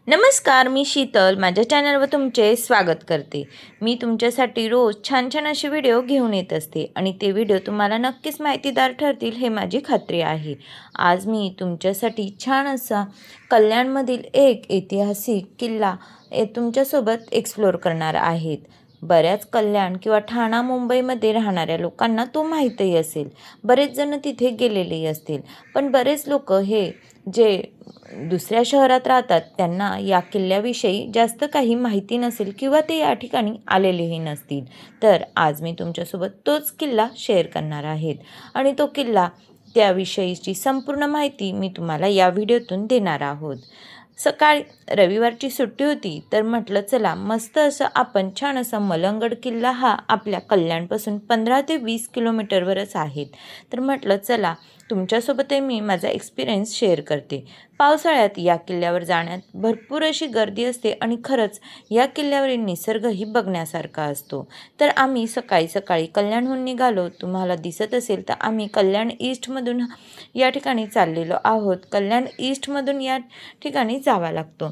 नमस्कार, मी शीतल माझ्या चॅनलवर तुमचे स्वागत करते। मी तुमच्यासाठी रोज छान छान असे व्हिडिओ घेऊन येत असते आणि ते व्हिडिओ तुम्हाला नक्कीच माहितीदार ठरतील हे माझी खात्री आहे। आज मी तुमच्यासाठी छान असा कल्याणमधील एक ऐतिहासिक किल्ला तुमच्यासोबत एक्सप्लोर करणार आहेत। बऱ्याच कल्याण किंवा ठाणा मुंबईमध्ये राहणाऱ्या लोकांना तो माहीतही असेल, बरेच जण तिथे गेलेलेही असतील, पण बरेच लोक हे जे दुसऱ्या शहरात राहतात त्यांना या किल्ल्याविषयी जास्त काही माहिती नसेल किंवा ते या ठिकाणी आलेलेही नसतील। तर आज मी तुमच्यासोबत तोच किल्ला शेअर करणार आहेत आणि तो किल्ला त्याविषयीची संपूर्ण माहिती मी तुम्हाला या व्हिडिओतून देणार आहोत। सकाळी रविवारची सुट्टी होती तर म्हटलं चला मस्त असं आपण छान असा मलंगड किल्ला हा आपल्या कल्याणपासून 15 ते 20 किलोमीटरवरच आहेत। तर म्हटलं चला तुमच्यासोबतही मी माझा एक्सपिरियन्स शेअर करते। पावसाळ्यात या किल्ल्यावर जाण्यात भरपूर अशी गर्दी असते आणि खरंच या किल्ल्यावरील निसर्गही बघण्यासारखा असतो। तर आम्ही सकाळी सकाळी कल्याणहून निघालो, तुम्हाला दिसत असेल तर आम्ही कल्याण ईस्टमधून या ठिकाणी चाललेलो आहोत। कल्याण ईस्टमधून या ठिकाणी जावा लागतो।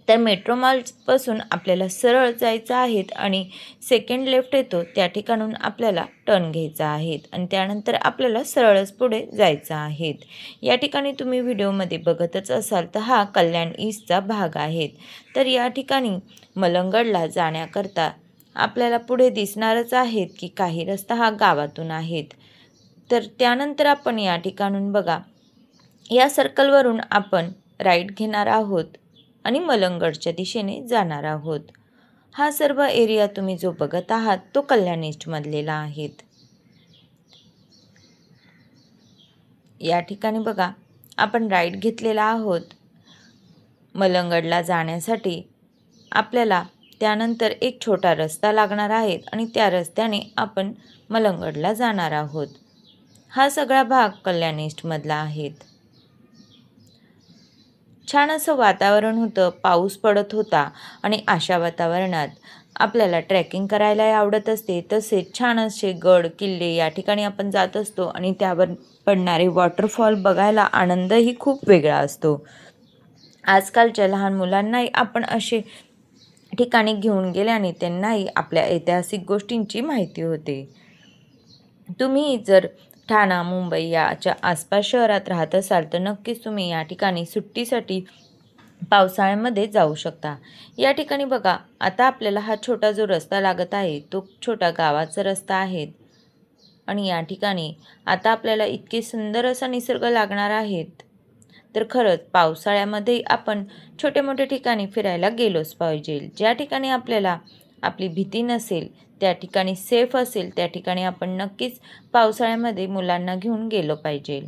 तर मेट्रो मॉलपासून आपल्याला सरळ जायचं आहे आणि सेकंड लेफ्ट येतो त्या ठिकाणून आपल्याला टर्न घ्यायचा आहे आणि त्यानंतर आपल्याला सरळच पुढे जायचं आहे। या ठिकाणी तुम्ही व्हिडिओमध्ये बघतच असाल तर हा कल्याण ईस्टचा भाग आहे। तर या ठिकाणी मलंगडला जाण्याकरता आपल्याला पुढे दिसणारच आहेत की काही रस्ता हा गावातून आहेत। तर त्यानंतर आपण या ठिकाणून बघा या सर्कलवरून आपण राईट घेणार आहोत आणि मलंगडच्या दिशेने जाणार आहोत। हा सर्व एरिया तुम्ही जो बघत आहात तो कल्याण ईस्टमधलेला आहेत। या ठिकाणी बघा आपण राईट घेतलेला आहोत मलंगडला जाण्यासाठी। आपल्याला त्यानंतर एक छोटा रस्ता लागणार आहे आणि त्या रस्त्याने आपण मलंगडला जाणार आहोत। हा सगळा भाग कल्याण ईस्टमधला आहेत। छान असं वातावरण होतं, पाऊस पडत होता आणि अशा वातावरणात आपल्याला ट्रेकिंग करायलाही आवडत असते। तसेच छान असे गड किल्ले या ठिकाणी आपण जात असतो आणि त्यावर पडणारे वॉटरफॉल बघायला आनंदही खूप वेगळा असतो। आजकालच्या लहान मुलांनाही आपण असे ठिकाणी घेऊन गेल्याने त्यांनाही आपल्या ऐतिहासिक गोष्टींची माहिती होते। तुम्ही जर ठाणा मुंबई याच्या आसपास शहरात राहत असाल तर नक्कीच तुम्ही या ठिकाणी सुट्टीसाठी पावसाळ्यामध्ये जाऊ शकता। या ठिकाणी बघा आता आपल्याला हा छोटा जो रस्ता लागत आहे तो छोटा गावाचा रस्ता आहे आणि या ठिकाणी आता आपल्याला इतके सुंदर असा निसर्ग लागणार आहेत। तर खरंच पावसाळ्यामध्ये आपण छोटे मोठे ठिकाणी फिरायला गेलोच पाहिजे। ज्या ठिकाणी आपल्याला आपली भीती नसेल, त्या ठिकाणी सेफ असेल त्या ठिकाणी आपण नक्कीच पावसाळ्यामध्ये मुलांना घेऊन गेलो पाहिजे।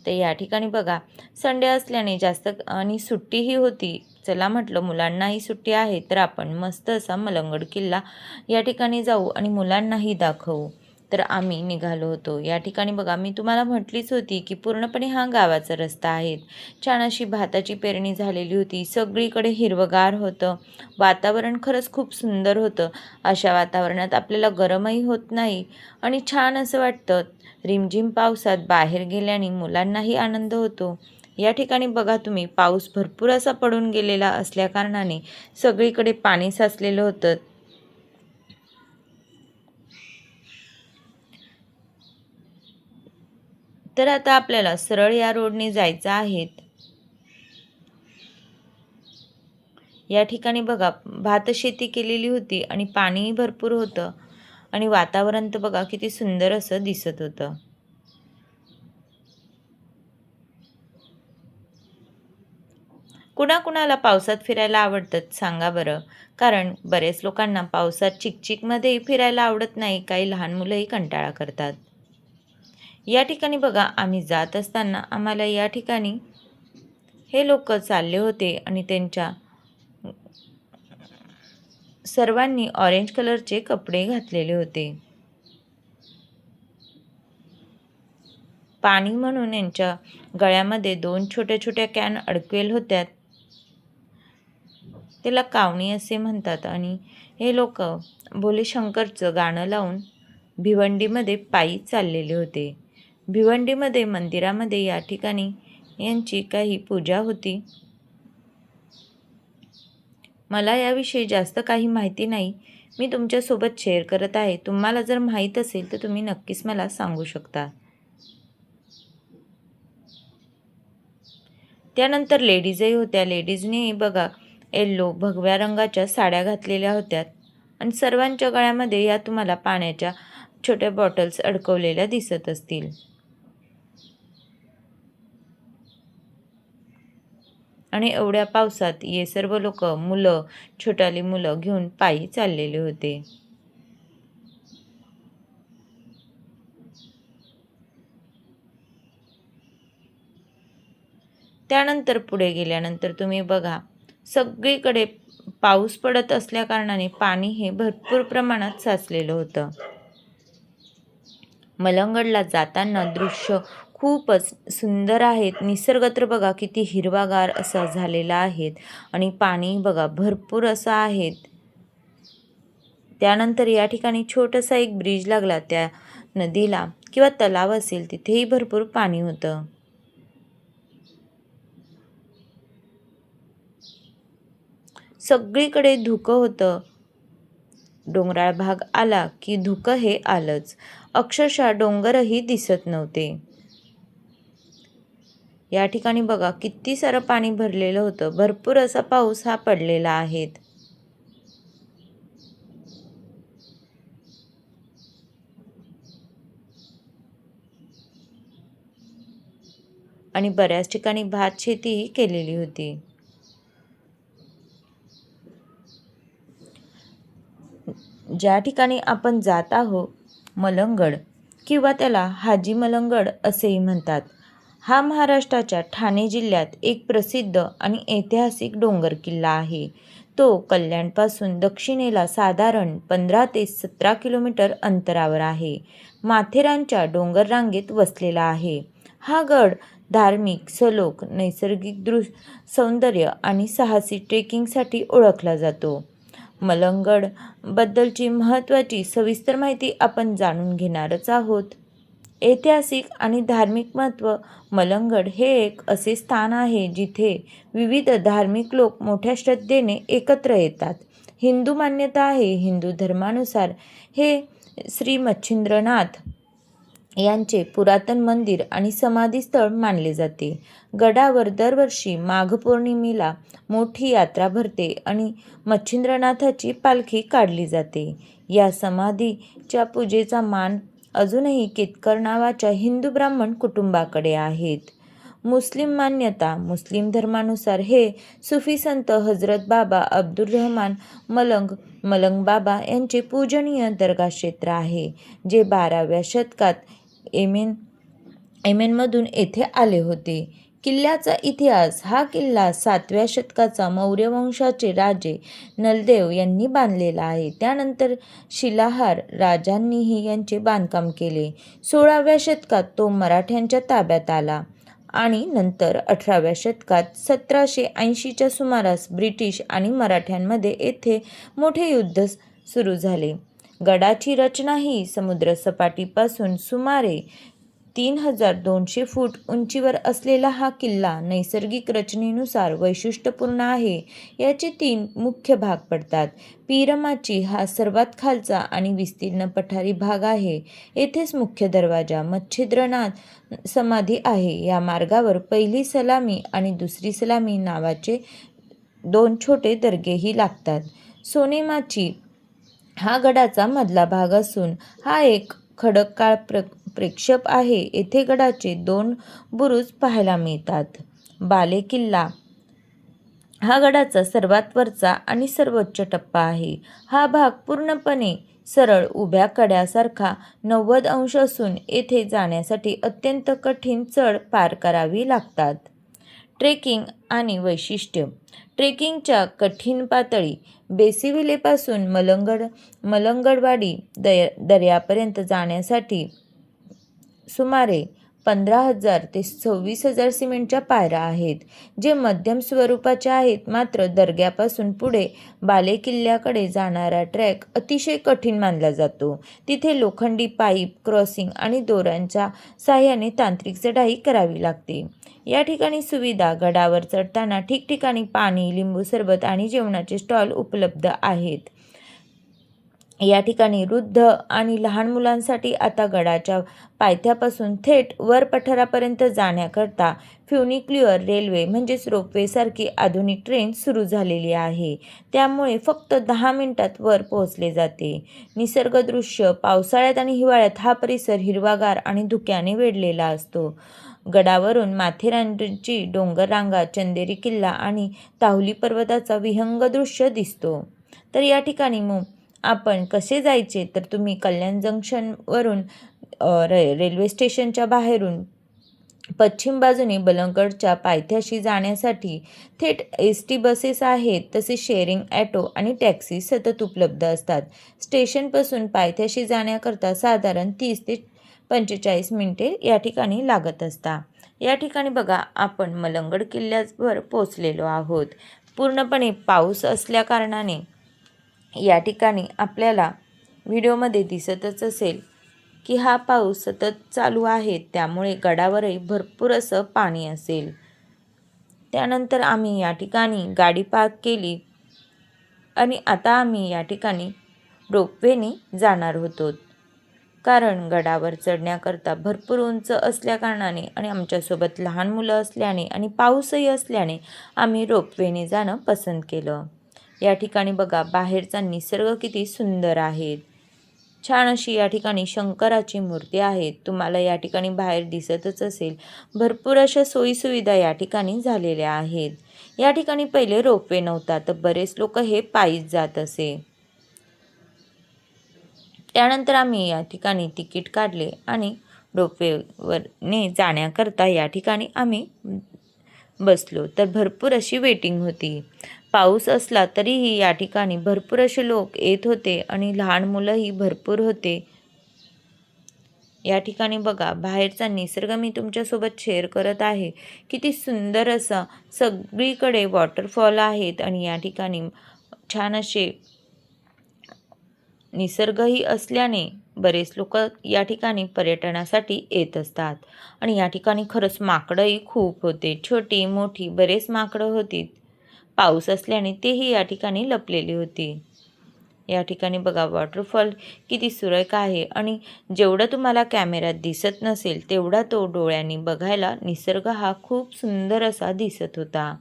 तर या ठिकाणी बघा संडे असल्याने जास्त आणि सुट्टीही होती, चला म्हटलं मुलांनाही सुट्टी आहे तर आपण मस्त असा मलंगड किल्ला या ठिकाणी जाऊ आणि मुलांनाही दाखवू। तर आम्ही निघालो होतो। या ठिकाणी बघा मी तुम्हाला म्हटलीच होती की पूर्णपणे हा गावाचा रस्ता आहे। छान अशी भाताची पेरणी झालेली होती, सगळीकडे हिरवगार होतं, वातावरण खरंच खूप सुंदर होतं। अशा वातावरणात आपल्याला गरमही होत नाही आणि छान असं वाटतं। रिमझिम पावसात बाहेर गेल्याने मुलांनाही आनंद होतो। या ठिकाणी बघा तुम्ही पाऊस भरपूर असा पडून गेलेला असल्याकारणाने सगळीकडे पाणी साचलेलं होतं। तर आता आपल्याला सरळ या रोडने जायचं आहे। या ठिकाणी बघा भातशेती केलेली होती आणि पाणीही भरपूर होतं आणि वातावरण तर बघा किती सुंदर असं दिसत होतं। कुणाकुणाला पावसात फिरायला आवडतं सांगा बरं? कारण बरेच लोकांना पावसात चिकचिकमध्ये फिरायला आवडत नाही, काही लहान मुलंही कंटाळा करतात। या ठिकाणी बघा आम्ही जात असताना आम्हाला या ठिकाणी हे लोक चालले होते आणि त्यांच्या सर्वांनी ऑरेंज कलरचे कपडे घातलेले होते। पाणी म्हणून यांच्या गळ्यामध्ये 2 छोट्या छोट्या कॅन अडकवेल होत्या, त्याला कावणी असे म्हणतात। आणि हे लोक भोले शंकरचं गाणं लावून भिवंडीमध्ये पायी चाललेले होते। भिवंडीमध्ये मंदिरामध्ये या ठिकाणी यांची काही पूजा होती। मला याविषयी जास्त काही माहिती नाही. मी तुमच्यासोबत शेअर करत आहे. तुम्हाला जर माहीत असेल तर तुम्ही नक्कीच मला सांगू शकता. त्यानंतर लेडीजही होत्या. लेडीजने बघा येलो भगव्या रंगाच्या साड्या घातलेल्या होत्या आणि सर्वांच्या गळ्यामध्ये या तुम्हाला पाण्याच्या छोट्या बॉटल्स अडकवलेल्या दिसत असतील. आणि एवढ्या पावसात हे सर्व लोक मुलं, छोटाली मुलं घेऊन पायी चाललेले होते. त्यानंतर पुढे गेल्यानंतर तुम्ही बघा सगळीकडे पाऊस पडत असल्या कारणाने पाणी हे भरपूर प्रमाणात साचलेलं होतं. मलंगडला जाताना दृश्य खूपच सुंदर आहेत. निसर्ग तर बघा किती हिरवागार असा झालेला आहे आणि पाणी बघा भरपूर असं आहे. त्यानंतर या ठिकाणी छोटासा एक ब्रिज लागला. त्या नदीला किंवा तलाव असेल तिथेही भरपूर पाणी होतं. सगळीकडे धुकं होतं. डोंगराळ भाग आला की धुकं हे आलंच. अक्षरशः डोंगरही दिसत नव्हते. या ठिकाणी बघा किती सारं पाणी भरलेलं होतं. भरपूर असा पाऊस हा पडलेला आहे. आणि बऱ्याच ठिकाणी भात शेतीही केलेली होती. ज्या ठिकाणी आपण जात आहोत मलंगड किंवा त्याला हाजी मलंगड असेही म्हणतात. हा महाराष्ट्राच्या ठाणे जिल्ह्यात एक प्रसिद्ध आणि ऐतिहासिक डोंगर किल्ला आहे. तो कल्याणपासून दक्षिणेला साधारण 15 ते 17 किलोमीटर अंतरावर आहे. माथेरानच्या डोंगर रांगेत वसलेला आहे. हा गड धार्मिक, सलोख, नैसर्गिक सौंदर्य आणि साहसी ट्रेकिंगसाठी ओळखला जातो. मलंगड बद्दलची महत्त्वाची सविस्तर माहिती आपण जाणून घेणारच आहोत. ऐतिहासिक आणि धार्मिक महत्त्व. मलंगड हे एक असे स्थान आहे जिथे विविध धार्मिक लोक मोठ्या श्रद्धेने एकत्र येतात. हिंदू मान्यता आहे. हिंदू धर्मानुसार हे श्री मच्छिंद्रनाथ यांचे पुरातन मंदिर आणि समाधीस्थळ मानले जाते. गडावर दरवर्षी माघ पौर्णिमेला मोठी यात्रा भरते आणि मच्छिंद्रनाथाची पालखी काढली जाते. या समाधीच्या पूजेचा मान अजूनही केतकर नावाच्या हिंदू ब्राह्मण कुटुंबाकडे आहेत. मुस्लिम मान्यता. मुस्लिम धर्मानुसार हे सुफी संत हजरत बाबा अब्दुल रहमान मलंग बाबा यांचे पूजनीय दर्गा क्षेत्र आहे, जे 12व्या शतकात येमेनमधून येथे आले होते. किल्ल्याचा इतिहास. हा किल्ला 7व्या शतकाचा मौर्य वंशाचे राजे नलदेव यांनी बांधलेला आहे. त्यानंतर शिलाहार राजांनीही यांचे बांधकाम केले. 16व्या शतकात तो मराठ्यांच्या ताब्यात आला आणि नंतर 18व्या शतकात 1780च्या सुमारास ब्रिटिश आणि मराठ्यांमध्ये येथे मोठे युद्ध सुरू झाले. गडाची रचना ही समुद्रसपाटीपासून सुमारे 3200 फूट उंचीवर असलेला हा किल्ला नैसर्गिक रचनेनुसार वैशिष्ट्यपूर्ण आहे. याचे 3 मुख्य भाग पडतात. पीरमाची हा सर्वात खालचा आणि विस्तीर्ण पठारी भाग आहे. येथेच मुख्य दरवाजा, मच्छिंद्रनाथ समाधी आहे. या मार्गावर पहिली सलामी आणि दुसरी सलामी नावाचे 2 छोटे दर्गेही लागतात. सोनेमाची हा गडाचा मधला भाग असून हा एक खडककाळ प्रेक्षेप आहे. येथे गडाचे 2 बुरुज पाहायला मिळतात. बाले किल्ला हा गडाचा सर्वात वरचा आणि सर्वोच्च टप्पा आहे. हा भाग पूर्णपणे सरळ उभ्या कड्यासारखा 90 अंश असून येथे जाण्यासाठी अत्यंत कठीण चढ पार करावी लागतात. ट्रेकिंग आणि वैशिष्ट्य. ट्रेकिंगच्या कठीण पातळी. बेसिविलेपासून मलंगडवाडी दर्यापर्यंत जाण्यासाठी सुमारे 15,000 ते 26,000 सिमेंटच्या पायऱ्या आहेत, जे मध्यम स्वरूपाचे आहेत. मात्र दर्ग्यापासून पुढे बाले किल्ल्याकडे जाणारा ट्रॅक अतिशय कठीण मानला जातो. तिथे लोखंडी पाईप, क्रॉसिंग आणि दोऱ्यांच्या साहाय्याने तांत्रिक चढाई करावी लागते. या ठिकाणी सुविधा गडावर चढताना ठिकठिकाणी पाणी, लिंबू सरबत आणि जेवणाचे स्टॉल उपलब्ध आहेत. या ठिकाणी वृद्ध आणि लहान मुलांसाठी आता गडाच्या पायथ्यापासून थेट वर पठारापर्यंत जाण्याकरता फ्युनिक्युलर रेल्वे म्हणजेच रोपवेसारखी आधुनिक ट्रेन सुरू झालेली आहे. त्यामुळे फक्त 10 मिनिटात वर पोहोचले जाते. निसर्गदृश्य पावसाळ्यात आणि हिवाळ्यात हा परिसर हिरवागार आणि धुक्याने वेढलेला असतो. गडावरून माथेरानची डोंगररांगा, चंदेरी किल्ला आणि ताहुली पर्वताचा विहंग दृश्य दिसतो. तर या ठिकाणी आपण कसे जायचे, तर तुम्ही कल्याण जंक्शनवरून रेल्वे स्टेशनच्या बाहेरून पश्चिम बाजूने बलंगगडच्या पायथ्याशी जाण्यासाठी थेट ST बसेस आहेत. तसेच शेअरिंग ॲटो आणि टॅक्सी सतत उपलब्ध असतात. स्टेशनपासून पायथ्याशी जाण्याकरता साधारण 30 ते 45 मिनिटे या ठिकाणी लागत असतात. या ठिकाणी बघा, आपण मलंगड किल्ल्यावर पोचलेलो आहोत. पूर्णपणे पाऊस असल्याकारणाने या ठिकाणी आपल्याला व्हिडिओमध्ये दिसतच असेल की हा पाऊस सतत चालू आहे, त्यामुळे गडावरही भरपूर असं पाणी असेल. त्यानंतर आम्ही या ठिकाणी गाडी पार्क केली आणि आता आम्ही या ठिकाणी रोपवेने जाणार होतो. कारण गडावर चढण्याकरता भरपूर उंच असल्याकारणाने आणि आमच्यासोबत लहान मुलं असल्याने आणि पाऊसही असल्याने आम्ही रोपवेने जाणं पसंत केलं. या ठिकाणी बघा, बाहेरचा निसर्ग किती सुंदर आहे. छान अशी या ठिकाणी शंकराची मूर्ती आहे. तुम्हाला या ठिकाणी बाहेर दिसतच असेल. भरपूर अशा सोयीसुविधा या ठिकाणी झालेल्या आहेत. या ठिकाणी पहिले रोपवे नव्हता, तर बरेच लोक हे पायीच जात असे. त्यानंतर आम्ही या ठिकाणी तिकीट काढले आणि रोपवेवरने जाण्याकरता या ठिकाणी आम्ही बसलो. तर भरपूर अशी वेटिंग होती. पाऊस असला तरीही या ठिकाणी भरपूर असे लोक येत होते आणि लहान मुलंही भरपूर होते. या ठिकाणी बघा, बाहेरचा निसर्ग मी तुमच्यासोबत शेअर करत आहे. किती सुंदर असा सगळीकडे वॉटरफॉल आहेत आणि या ठिकाणी छान असे निसर्गही असल्याने बरेच लोक या ठिकाणी पर्यटनासाठी येत असतात. आणि या ठिकाणी खरंच माकडंही खूप होते. छोटी मोठी बरेच माकडं होती. पाऊस असल्याने तेही या ठिकाणी लपलेली होती. या ठिकाणी बघा, वॉटरफॉल किती सुरेख आहे आणि जेवढं तुम्हाला कॅमेऱ्यात दिसत नसेल तेवढा तो डोळ्यांनी बघायला निसर्ग हा खूप सुंदर असा दिसत होता.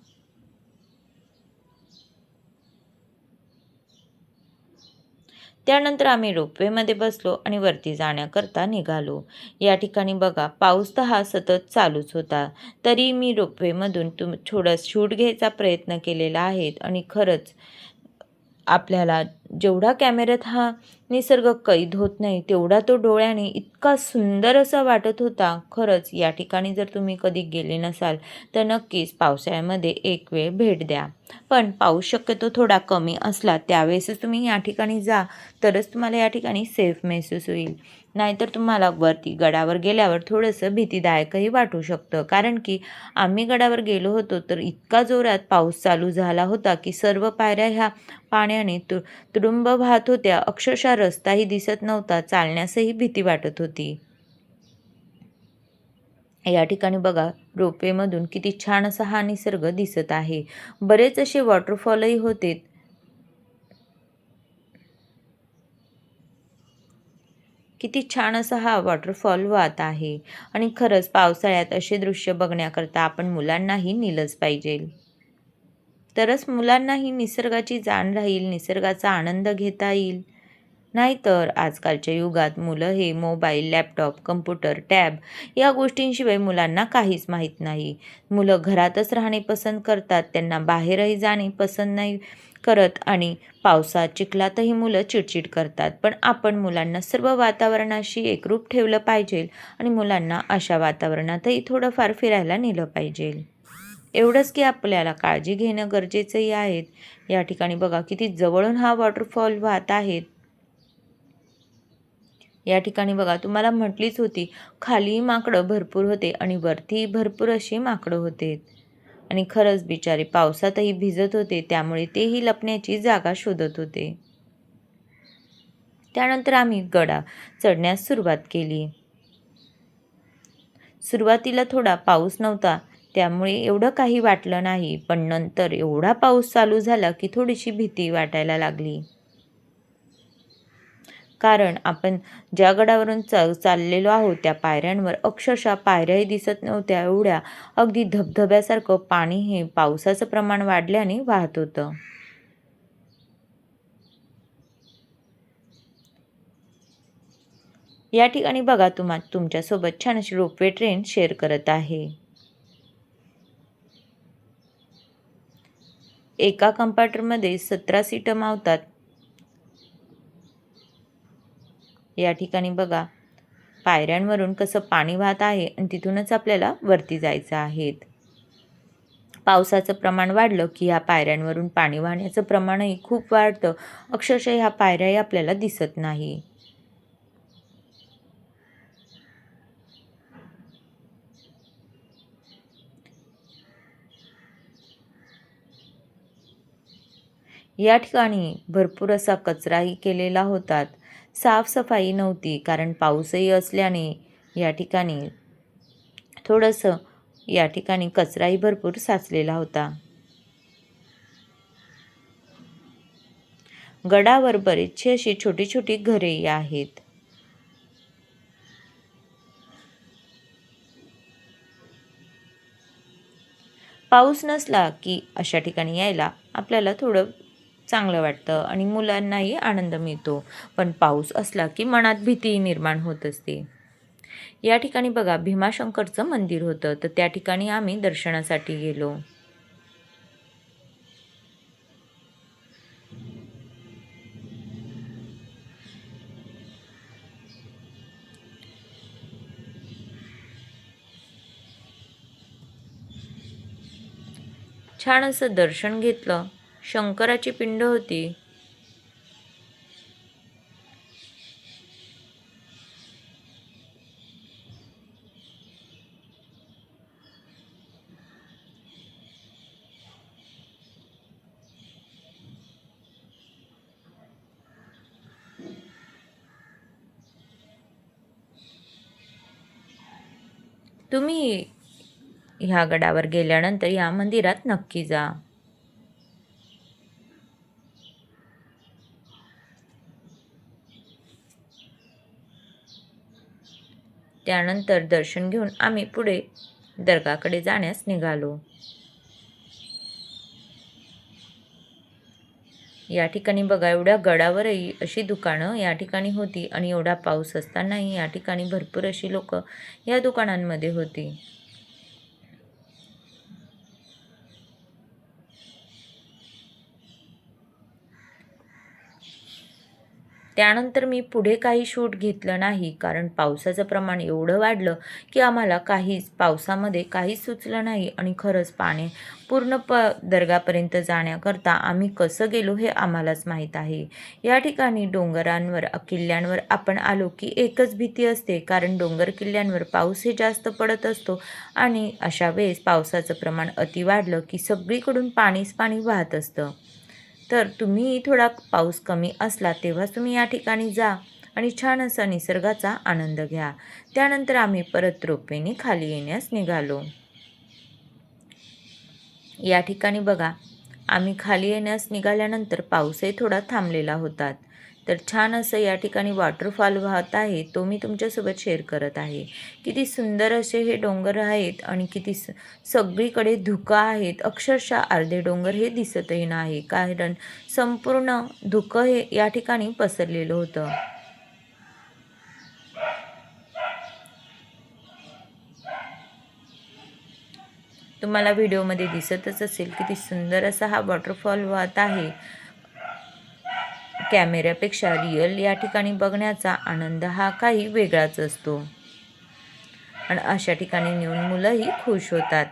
त्यानंतर आम्ही रोपवेमध्ये बसलो आणि वरती जाण्याकरता निघालो. या ठिकाणी बघा, पाऊस तर हा सतत चालूच होता. तरी मी रोपवेमधून थोडं शूट घ्यायचा प्रयत्न केलेला आहे आणि खरंच आपल्याला जेवढा कॅमेऱ्यात हा निसर्ग कैद होत नाही, तेवढा तो डोळ्याने इतका सुंदर असा वाटत होता. खरंच या ठिकाणी जर तुम्ही कधी गेले नसाल तर नक्कीच पावसाळ्यामध्ये एक वेळ भेट द्या. पण पाऊस शक्यतो थोडा कमी असला त्यावेळेसच तुम्ही या ठिकाणी जा, तरच तुम्हाला या ठिकाणी सेफ महसूस होईल. नाहीतर तुम्हाला वरती गडावर गेल्यावर थोडंसं भीतीदायकही वाटू शकतं. कारण की आम्ही गडावर गेलो होतो तर इतका जोरात पाऊस चालू झाला होता की सर्व पायऱ्या ह्या पाण्याने तुडुंब वाहत होत्या. अक्षरशः रस्ताही दिसत नव्हता. चालण्यासही भीती वाटत होती. या ठिकाणी बघा, रोपवेमधून किती छान असा हा निसर्ग दिसत आहे. बरेच असे वॉटरफॉलही होते. किती छान असा हा वॉटरफॉल वाहत आहे आणि खरंच पावसाळ्यात असे दृश्य बघण्याकरता आपण मुलांनाही नेलंच पाहिजे. तरच मुलांनाही निसर्गाची जाण राहील, निसर्गाचा आनंद घेता येईल. नाहीतर आजकालच्या युगात मुलं हे मोबाईल, लॅपटॉप, कम्प्युटर, टॅब या गोष्टींशिवाय मुलांना काहीच माहीत नाही. मुलं घरातच राहणे पसंत करतात. त्यांना बाहेरही जाणे पसंत नाही करत आणि पावसात, चिखलातही मुलं चिडचिड करतात. पण आपण मुलांना सर्व वातावरणाशी एकरूप ठेवलं पाहिजे आणि मुलांना अशा वातावरणातही थोडंफार फिरायला नेलं पाहिजे. एवढंच की आपल्याला काळजी घेणं गरजेचंही आहे. या ठिकाणी बघा, किती जवळून हा वॉटरफॉल वाहत आहे. या ठिकाणी बघा, तुम्हाला म्हटलीच होती, खाली माकडं भरपूर होते आणि वरती भरपूर अशी माकडं होते. आणि खरंच बिचारे पावसातही भिजत होते, त्यामुळे तेही लपण्याची जागा शोधत होते. त्यानंतर आम्ही गडा चढण्यास सुरुवात केली. सुरुवातीला थोडा पाऊस नव्हता, त्यामुळे एवढं काही वाटलं नाही. पण नंतर एवढा पाऊस चालू झाला की थोडीशी भीती वाटायला लागली. कारण आपण ज्या गडावरून चाललेलो आहोत त्या पायऱ्यांवर अक्षरशः पायऱ्याही दिसत नव्हत्या, एवढ्या अगदी धबधब्यासारखं पाणी हे पावसाचं प्रमाण वाढल्याने वाहत होतं. या ठिकाणी बघा तुमच्यासोबत छान अशी रोपवे ट्रेन शेअर करत आहे. एका कंपार्टमध्ये 17 सीटं मावतात. या ठिकाणी बघा पायऱ्यांवरून कसं पाणी वाहत आहे आणि तिथूनच आपल्याला वरती जायचं आहे. पावसाचं प्रमाण वाढलं की ह्या पायऱ्यांवरून पाणी वाहण्याचं प्रमाणही खूप वाढतं. अक्षरशः ह्या पायऱ्याही आपल्याला दिसत नाही. या ठिकाणी भरपूर असा कचराही केलेला होता. साफसफाई नव्हती कारण पाऊसही असल्याने या ठिकाणी थोडंसं या ठिकाणी कचराही भरपूर साचलेला होता. गडावर बरीचशी अशी छोटी छोटी घरेही आहेत. पाऊस नसला की अशा ठिकाणी यायला आपल्याला थोडं चांगलं वाटतं आणि मुलांनाही आनंद मिळतो. पण पाऊस असला की मनात भीती निर्माण होत असते. या ठिकाणी बघा भीमाशंकरचं मंदिर होतं, तर त्या ठिकाणी आम्ही दर्शनासाठी गेलो. छान असं दर्शन घेतलं. शंकराची पिंड होती. तुम्ही ह्या गडावर गेल्यानंतर या मंदिरात नक्की जा. त्यानंतर दर्शन घेऊन आम्ही पुढे दर्गाकडे जाण्यास निघालो. या ठिकाणी बघा एवढ्या गडावरही अशी दुकानं या ठिकाणी होती आणि एवढा पाऊस असतानाही या ठिकाणी भरपूर अशी लोक या दुकानांमध्ये होती. त्यानंतर मी पुढे काही शूट घेतलं नाही कारण पावसाचं प्रमाण एवढं वाढलं की आम्हाला पावसामध्ये काहीच सुचलं नाही आणि खरंच पाणी पूर्ण दर्गापर्यंत जाण्याकरता आम्ही कसं गेलो हे आम्हालाच माहीत आहे. या ठिकाणी डोंगरांवर किल्ल्यांवर आपण आलो की एकच भीती असते कारण डोंगर किल्ल्यांवर पाऊसही जास्त पडत असतो आणि अशा वेळेस पावसाचं प्रमाण अति वाढलं की सगळीकडून पाणीच पाणी वाहत असतं. तर तुम्ही थोडा पाऊस कमी असला तेव्हाच तुम्ही या ठिकाणी जा आणि छान असा निसर्गाचा आनंद घ्या. त्यानंतर आम्ही परत रोपवेने खाली येण्यास निघालो. या ठिकाणी बघा आम्ही खाली येण्यास निघाल्यानंतर पाऊसही थोडा थांबलेला होता. तर छान असं या ठिकाणी वॉटरफॉल वाहत आहे, तो मी तुमच्यासोबत शेअर करत आहे. किती सुंदर असे हे डोंगर आहेत आणि किती सगळीकडे धुकं आहेत. अक्षरशः अर्धे डोंगर हे दिसतही नाही कारण संपूर्ण धुकं हे या ठिकाणी पसरलेलं होतं. तुम्हाला व्हिडिओमध्ये दिसतच असेल किती सुंदर असा हा वॉटरफॉल वाहत आहे. कॅमेऱ्यापेक्षा रिअल या ठिकाणी बघण्याचा आनंद हा काही वेगळाच असतो आणि अशा ठिकाणी नेऊन मुलंही खुश होतात.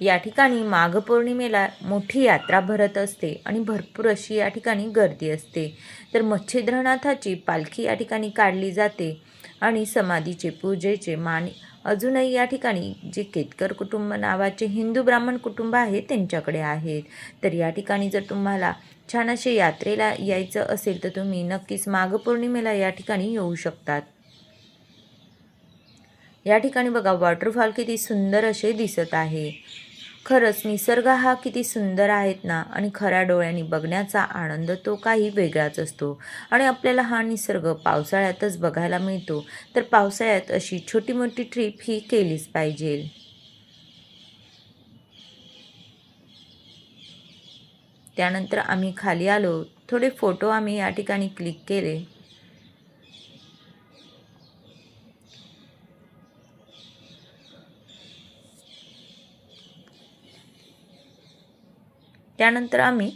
या ठिकाणी माघ पौर्णिमेला मोठी यात्रा भरत असते आणि भरपूर अशी या ठिकाणी गर्दी असते. तर मच्छिंद्रनाथाची पालखी या ठिकाणी काढली जाते आणि समाधीचे पूजेचे मान अजूनही या ठिकाणी जे केतकर कुटुंब नावाचे हिंदू ब्राह्मण कुटुंब आहे त्यांच्याकडे आहेत. तर या ठिकाणी जर तुम्हाला छान असे यात्रेला यायचं असेल तर तुम्ही नक्कीच माघ पौर्णिमेला या ठिकाणी येऊ शकतात. या ठिकाणी बघा वॉटरफॉल किती सुंदर असे दिसत आहे. खरंच निसर्ग हा किती सुंदर आहेत ना, आणि खऱ्या डोळ्यांनी बघण्याचा आनंद तो काही वेगळाच असतो. आणि आपल्याला हा निसर्ग पावसाळ्यातच बघायला मिळतो. तर पावसाळ्यात अशी छोटी मोठी ट्रिप ही केलीच पाहिजे. त्यानंतर आम्ही खाली आलो. थोडे फोटो आम्ही या ठिकाणी क्लिक केले. त्यानंतर आम्ही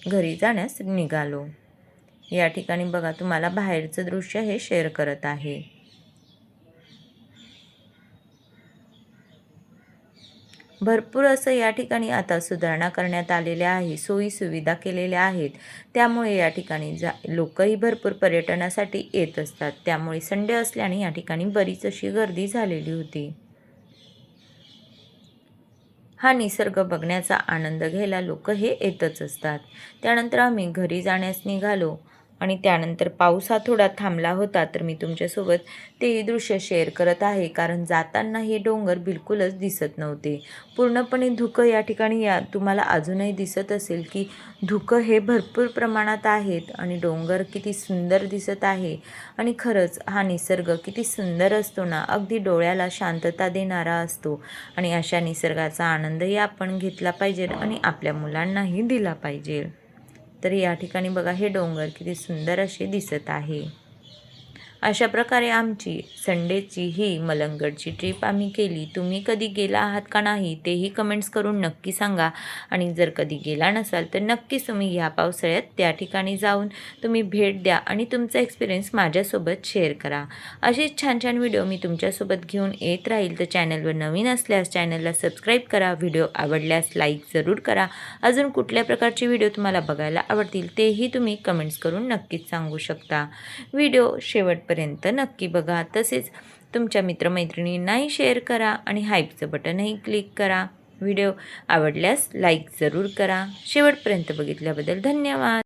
घरी जाण्यास निघालो. या ठिकाणी बघा तुम्हाला बाहेरचं दृश्य हे शेअर करत आहे. भरपूर असं या ठिकाणी आता सुधारणा करण्यात आलेल्या आहे, सोयीसुविधा केलेल्या आहेत. त्यामुळे या ठिकाणी लोकही भरपूर पर्यटनासाठी येत असतात. त्यामुळे संडे असल्याने या ठिकाणी बरीच अशी गर्दी झालेली होती. हा निसर्ग बघण्याचा आनंद घ्यायला लोक हे येतच असतात. त्यानंतर आम्ही घरी जाण्यास निघालो आणि त्यानंतर पाऊस हा थोडा थांबला होता. तर मी तुमच्यासोबत तेही दृश्य शेअर करत आहे, कारण जाताना हे डोंगर बिलकुलच दिसत नव्हते. पूर्णपणे धुकं या ठिकाणी तुम्हाला अजूनही दिसत असेल की धुकं हे भरपूर प्रमाणात आहेत आणि डोंगर किती सुंदर दिसत आहे. आणि खरंच हा निसर्ग किती सुंदर असतो ना, अगदी डोळ्याला शांतता देणारा असतो. आणि अशा निसर्गाचा आनंदही आपण घेतला पाहिजे आणि आपल्या मुलांनाही दिला पाहिजे. तर या ठिकाणी बघा हे डोंगर किती सुंदर असे दिसत आहे. अशा प्रकारे आमची संडेची ही मलंगडची ट्रिप आम्ही केली. तुम्ही कधी गेला आहात का नाही तेही कमेंट्स करून नक्की सांगा. आणि जर कधी गेला नसाल तर नक्कीच तुम्ही ह्या पावसाळ्यात त्या ठिकाणी जाऊन तुम्ही भेट द्या आणि तुमचा एक्सपिरियन्स माझ्यासोबत शेअर करा. असेच छान छान व्हिडिओ मी तुमच्यासोबत घेऊन येत राहील. तर चॅनलवर नवीन असल्यास चॅनलला सबस्क्राईब करा. व्हिडिओ आवडल्यास लाईक जरूर करा. अजून कुठल्या प्रकारचे व्हिडिओ तुम्हाला बघायला आवडतील तेही तुम्ही कमेंट्स करून नक्कीच सांगू शकता. व्हिडिओ शेवटपर्यंत नक्की बघा. तसेच तुमच्या मित्रमैत्रिणींनाही शेअर करा आणि हाईपचं बटनही क्लिक करा. व्हिडिओ आवडल्यास लाईक जरूर करा. शेवटपर्यंत बघितल्याबद्दल धन्यवाद.